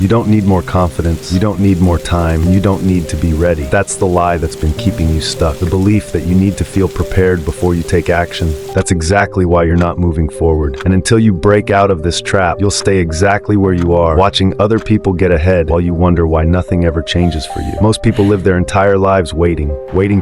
You don't need more confidence, you don't need more time, you don't need to be ready. That's the lie that's been keeping you stuck. The belief that you need to feel prepared before you take action. That's exactly why you're not moving forward. And until you break out of this trap, you'll stay exactly where you are, watching other people get ahead while you wonder why nothing ever changes for you. Most people live their entire lives waiting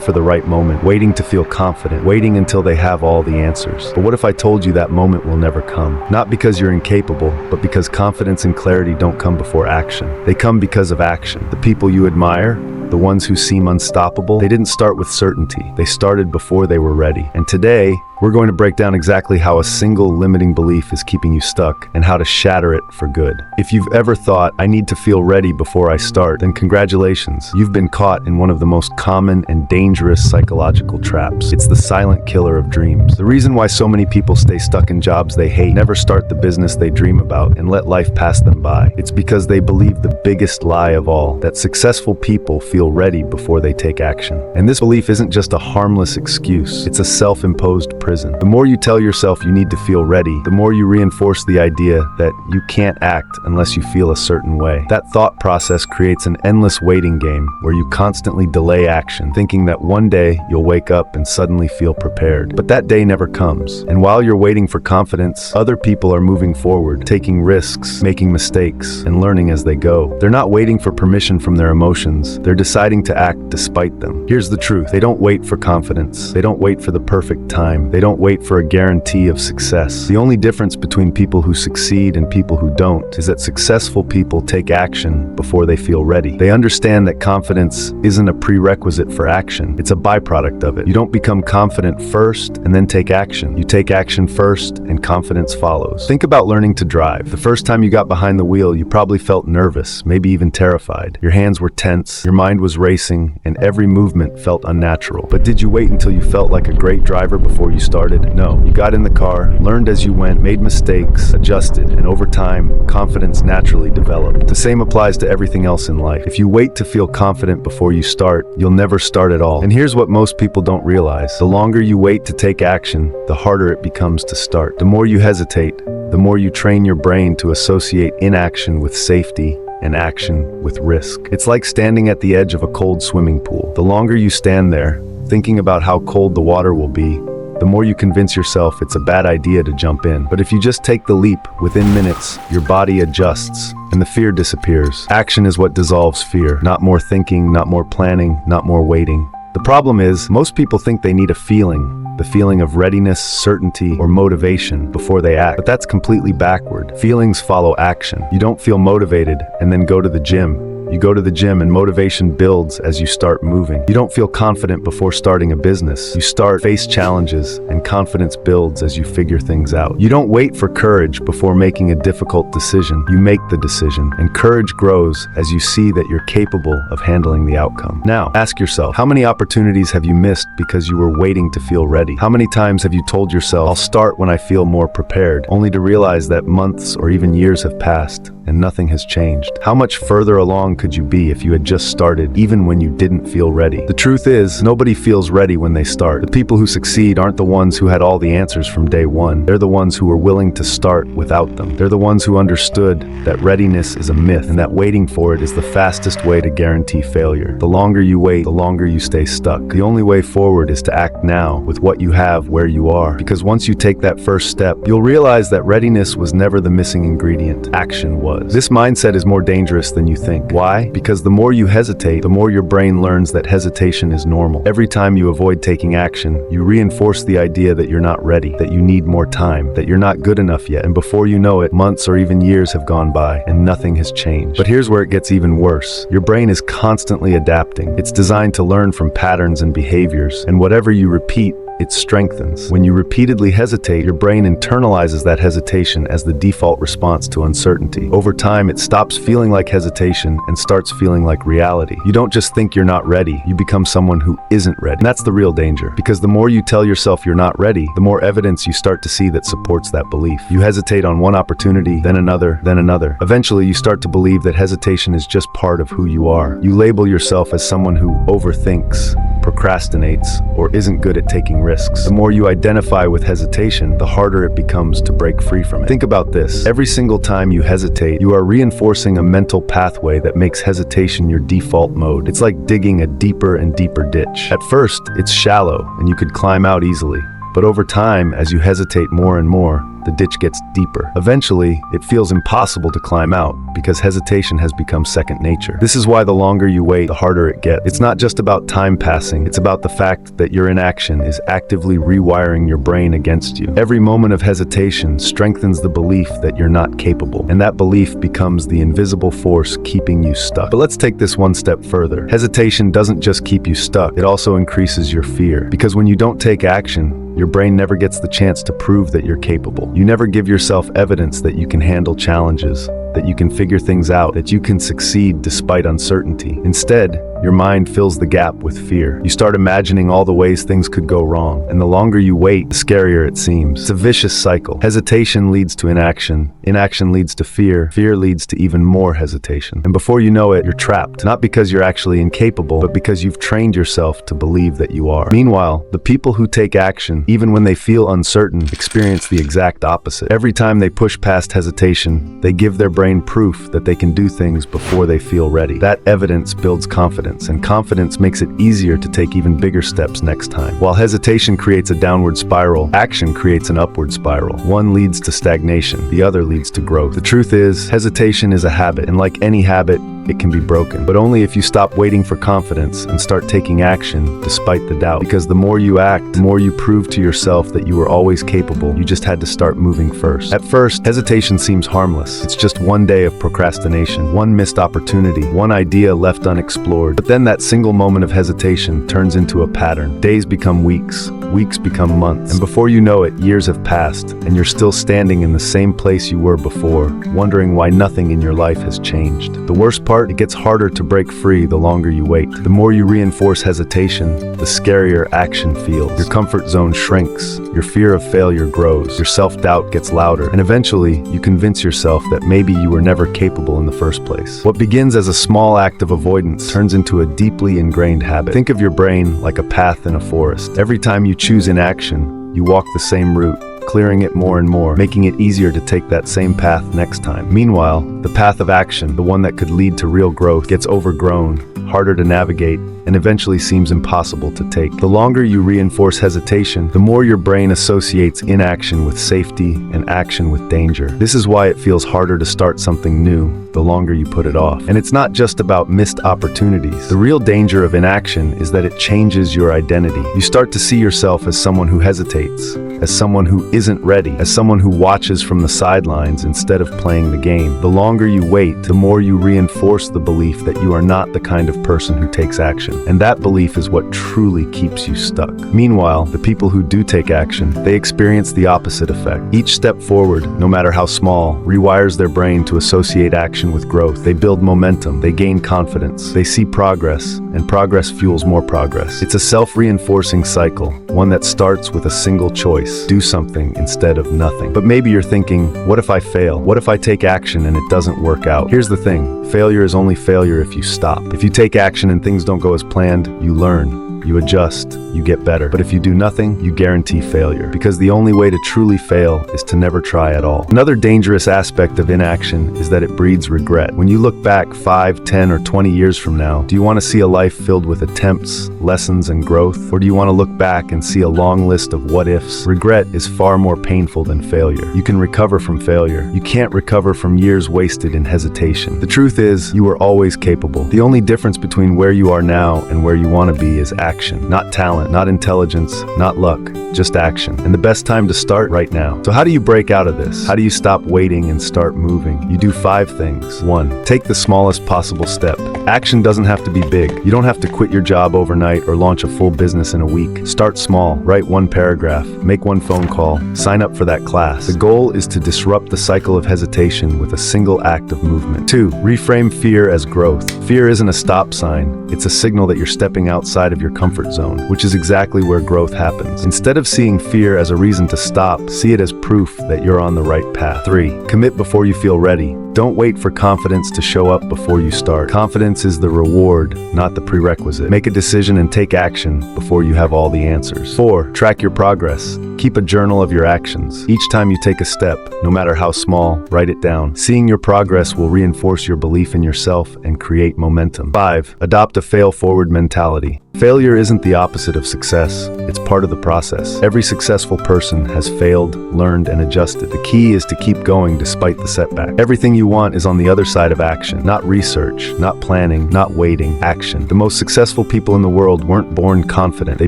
for the right moment, waiting to feel confident, waiting until they have all the answers. But what if I told you that moment will never come? Not because you're incapable, but because confidence and clarity don't come before action. They come because of action. The people you admire, the ones who seem unstoppable, they didn't start with certainty. They started before they were ready. And today, we're going to break down exactly how a single limiting belief is keeping you stuck and how to shatter it for good. If you've ever thought, I need to feel ready before I start, then congratulations. You've been caught in one of the most common and dangerous psychological traps. It's the silent killer of dreams. The reason why so many people stay stuck in jobs they hate, never start the business they dream about, and let life pass them by. It's because they believe the biggest lie of all, that successful people feel ready before they take action. And this belief isn't just a harmless excuse, it's a self-imposed prison. The more you tell yourself you need to feel ready, the more you reinforce the idea that you can't act unless you feel a certain way. That thought process creates an endless waiting game where you constantly delay action, thinking that one day you'll wake up and suddenly feel prepared. But that day never comes. And while you're waiting for confidence, other people are moving forward, taking risks, making mistakes, and learning as they go. They're not waiting for permission from their emotions. They're deciding to act despite them. Here's the truth. They don't wait for confidence. They don't wait for the perfect time. They don't wait for a guarantee of success. The only difference between people who succeed and people who don't is that successful people take action before they feel ready. They understand that confidence isn't a prerequisite for action. It's a byproduct of it. You don't become confident first and then take action. You take action first and confidence follows. Think about learning to drive. The first time you got behind the wheel, you probably felt nervous, maybe even terrified. Your hands were tense, your mind was racing, and every movement felt unnatural. But did you wait until you felt like a great driver before you started? No. You got in the car, learned as you went, made mistakes, adjusted, and over time, confidence naturally developed. The same applies to everything else in life. If you wait to feel confident before you start, you'll never start at all. And here's what most people don't realize. The longer you wait to take action, the harder it becomes to start. The more you hesitate, the more you train your brain to associate inaction with safety and action with risk. It's like standing at the edge of a cold swimming pool. The longer you stand there, thinking about how cold the water will be, the more you convince yourself it's a bad idea to jump in. But if you just take the leap, within minutes, your body adjusts and the fear disappears. Action is what dissolves fear. Not more thinking, not more planning, not more waiting. The problem is, most people think they need a feeling, the feeling of readiness, certainty, or motivation before they act. But that's completely backward. Feelings follow action. You don't feel motivated and then go to the gym. You go to the gym and motivation builds as you start moving. You don't feel confident before starting a business. You start, face challenges, and confidence builds as you figure things out. You don't wait for courage before making a difficult decision. You make the decision, and courage grows as you see that you're capable of handling the outcome. Now, ask yourself, how many opportunities have you missed because you were waiting to feel ready? How many times have you told yourself, I'll start when I feel more prepared, only to realize that months or even years have passed and nothing has changed? How much further along could you be if you had just started, even when you didn't feel ready? The truth is, nobody feels ready when they start. The people who succeed aren't the ones who had all the answers from day one. They're the ones who were willing to start without them. They're the ones who understood that readiness is a myth and that waiting for it is the fastest way to guarantee failure. The longer you wait, the longer you stay stuck. The only way forward is to act now with what you have where you are. Because once you take that first step, you'll realize that readiness was never the missing ingredient. Action was. This mindset is more dangerous than you think. Why? Because the more you hesitate, the more your brain learns that hesitation is normal. Every time you avoid taking action, you reinforce the idea that you're not ready, that you need more time, that you're not good enough yet. And before you know it, months or even years have gone by and nothing has changed. But here's where it gets even worse. Your brain is constantly adapting. It's designed to learn from patterns and behaviors, and whatever you repeat, it strengthens. When you repeatedly hesitate, your brain internalizes that hesitation as the default response to uncertainty. Over time, it stops feeling like hesitation and starts feeling like reality. You don't just think you're not ready, you become someone who isn't ready. And that's the real danger, because the more you tell yourself you're not ready, the more evidence you start to see that supports that belief. You hesitate on one opportunity, then another, then another. Eventually, you start to believe that hesitation is just part of who you are. You label yourself as someone who overthinks, procrastinates, or isn't good at taking risks. risks. The more you identify with hesitation, the harder it becomes to break free from it. Think about this. Every single time you hesitate, you are reinforcing a mental pathway that makes hesitation your default mode. It's like digging a deeper and deeper ditch. At first, it's shallow, and you could climb out easily. But over time, as you hesitate more and more, the ditch gets deeper. Eventually, it feels impossible to climb out because hesitation has become second nature. This is why the longer you wait, the harder it gets. It's not just about time passing, it's about the fact that your inaction is actively rewiring your brain against you. Every moment of hesitation strengthens the belief that you're not capable, and that belief becomes the invisible force keeping you stuck. But let's take this one step further. Hesitation doesn't just keep you stuck, it also increases your fear. Because when you don't take action, your brain never gets the chance to prove that you're capable. You never give yourself evidence that you can handle challenges, that you can figure things out, that you can succeed despite uncertainty. Instead, your mind fills the gap with fear. You start imagining all the ways things could go wrong, and the longer you wait, the scarier it seems. It's a vicious cycle. Hesitation leads to inaction. Inaction leads to fear. Fear leads to even more hesitation. And before you know it, you're trapped. Not because you're actually incapable, but because you've trained yourself to believe that you are. Meanwhile, the people who take action, even when they feel uncertain, experience the exact opposite. Every time they push past hesitation, they give their brain proof that they can do things before they feel ready. That evidence builds confidence, and confidence makes it easier to take even bigger steps next time. While hesitation creates a downward spiral, action creates an upward spiral. One leads to stagnation, the other leads to growth. The truth is, hesitation is a habit, and like any habit, it can be broken. But only if you stop waiting for confidence and start taking action despite the doubt. Because the more you act, the more you prove to yourself that you were always capable. You just had to start moving first. At first, hesitation seems harmless. It's just one day of procrastination, one missed opportunity, one idea left unexplored. But then that single moment of hesitation turns into a pattern. Days become weeks, weeks become months, and before you know it, years have passed, and you're still standing in the same place you were before, wondering why nothing in your life has changed. The worst part, it gets harder to break free the longer you wait. The more you reinforce hesitation, the scarier action feels. Your comfort zone shrinks, your fear of failure grows, your self-doubt gets louder, and eventually you convince yourself that maybe you were never capable in the first place. What begins as a small act of avoidance turns into a deeply ingrained habit. Think of your brain like a path in a forest. Every time you choose inaction, you walk the same route, clearing it more and more, making it easier to take that same path next time. Meanwhile, the path of action, the one that could lead to real growth, gets overgrown, harder to navigate, and eventually seems impossible to take. The longer you reinforce hesitation, the more your brain associates inaction with safety and action with danger. This is why it feels harder to start something new the longer you put it off. And it's not just about missed opportunities. The real danger of inaction is that it changes your identity. You start to see yourself as someone who hesitates, as someone who isn't ready, as someone who watches from the sidelines instead of playing the game. The longer you wait, the more you reinforce the belief that you are not the kind of person who takes action. And that belief is what truly keeps you stuck. Meanwhile, the people who do take action, they experience the opposite effect. Each step forward, no matter how small, rewires their brain to associate action with growth. They build momentum, they gain confidence, they see progress, and progress fuels more progress. It's a self-reinforcing cycle, one that starts with a single choice: do something instead of nothing. But maybe you're thinking, what if I fail? What if I take action and it doesn't work out? Here's the thing, failure is only failure if you stop. If you take action and things don't go as planned, you learn. You adjust, you get better. But if you do nothing, you guarantee failure. Because the only way to truly fail is to never try at all. Another dangerous aspect of inaction is that it breeds regret. When you look back 5, 10, or 20 years from now, do you want to see a life filled with attempts, lessons, and growth? Or do you want to look back and see a long list of what-ifs? Regret is far more painful than failure. You can recover from failure. You can't recover from years wasted in hesitation. The truth is, you are always capable. The only difference between where you are now and where you want to be is action. Not talent, not intelligence, not luck, just action. And the best time to start right now. So how do you break out of this? How do you stop waiting and start moving? You do 5 things. 1. Take the smallest possible step. Action doesn't have to be big. You don't have to quit your job overnight or launch a full business in a week. Start small. Write 1 paragraph. Make 1 phone call. Sign up for that class. The goal is to disrupt the cycle of hesitation with a single act of movement. 2. Reframe fear as growth. Fear isn't a stop sign. It's a signal that you're stepping outside of your comfort zone, which is exactly where growth happens. Instead of seeing fear as a reason to stop, see it as proof that you're on the right path. 3. Commit before you feel ready. Don't wait for confidence to show up before you start. Confidence is the reward, not the prerequisite. Make a decision and take action before you have all the answers. 4. Track your progress. Keep a journal of your actions. Each time you take a step, no matter how small, write it down. Seeing your progress will reinforce your belief in yourself and create momentum. 5. Adopt a fail-forward mentality. Failure isn't the opposite of success. It's part of the process. Every successful person has failed, learned, and adjusted. The key is to keep going despite the setback. Everything you want is on the other side of action. Not research, not planning, not waiting. Action. The most successful people in the world weren't born confident. They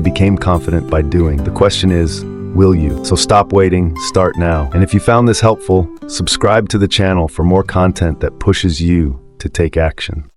became confident by doing. The question is, will you? So stop waiting, start now. And if you found this helpful, subscribe to the channel for more content that pushes you to take action.